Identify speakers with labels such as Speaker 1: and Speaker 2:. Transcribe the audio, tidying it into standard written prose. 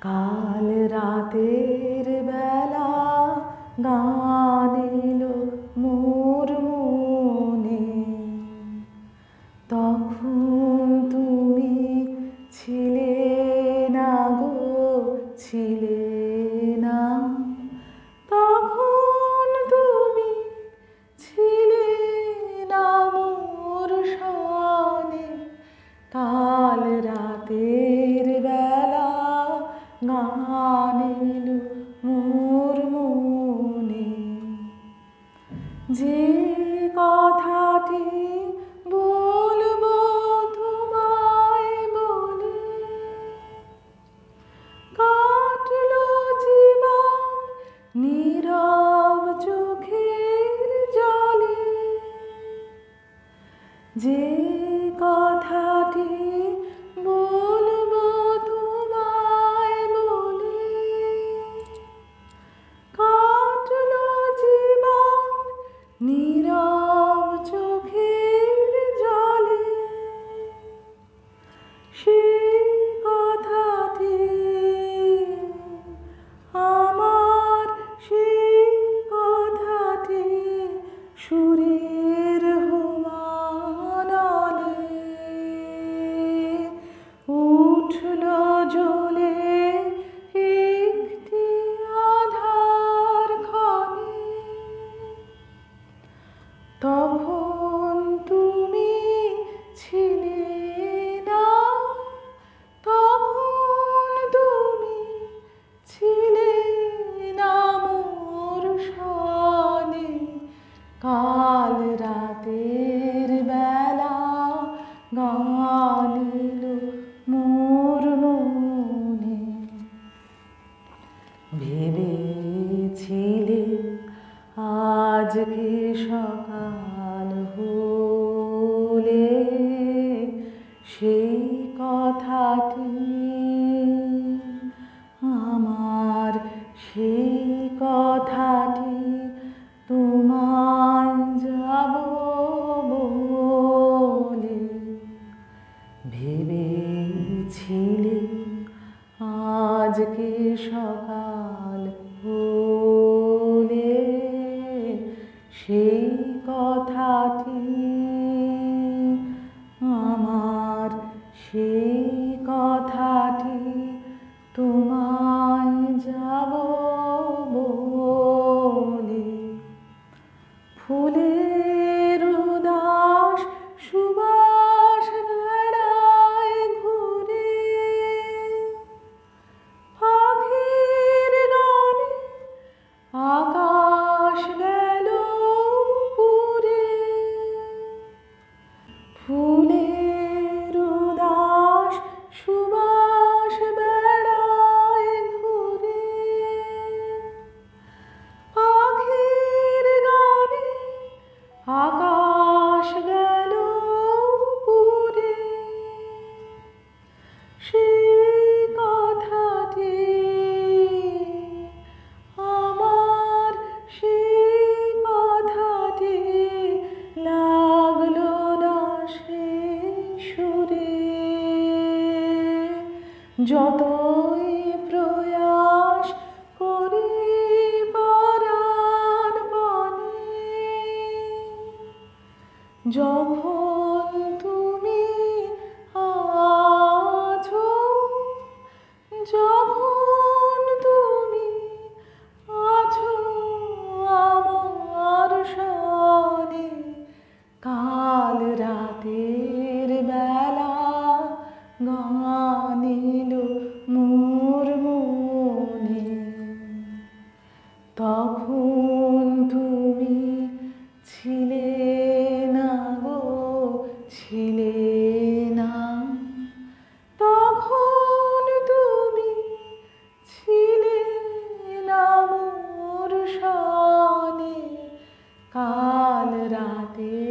Speaker 1: কাল রাতের বেলা গান এলো মোর মনে, তখন তুমি ছিলে না গো, ছিলে না। তখন তুমি ছিলে না মোর সনে। কাল রাতের বেলা গান এলো মোর মনে, যে কথাটি বলবো তোমায় বলে, কাটলো জীবন নীরব চোখের জলে। যে কথাটি বলবো তোমায় বলে, কাটলো জীবন নীরব চোখের জলে। সেই কথাটি আমার, সেই কথাটি সুরের হোমানলে উঠল জ্বলে একটি আধার ক্ষণে। তখন তুমি ছিলে না, তখন তুমি ছিলে না মোর সনে। কাল রাতের বেলা গান এলো মোর মনে। ভেবেছিলে আজকে সকাল হলে সেই কথাটি আমার, সেই কথাটি তোমায় যাব বলে। ভেবেছিলে আজকে সকাল হলে সেই কথাটি আমার, সেই কথাটি তোমায় যাব বলে। ফুলের উদাস সুবাস বেড়ায় ঘুরে, পাখির গানে আকাশ গেল পুরে। ফুলের উদাস সুবাস বেড়ায় ঘুরে, পাখির গানে আকাশ গেল পুরে। সেই কথাটি আমার, সেই কথাটি লাগলো না সেই সুরে। যতই প্রয়াস করি পরাণপণে, যখন তুমি আছো, যখন তুমি আছো আমার সনে। কাল রাতের বেলা গান এলো মোর মনে। তখন তুমি ছিলে না গো, ছিলে না। তখন তুমি ছিলে না মোর সনে। কাল রাতে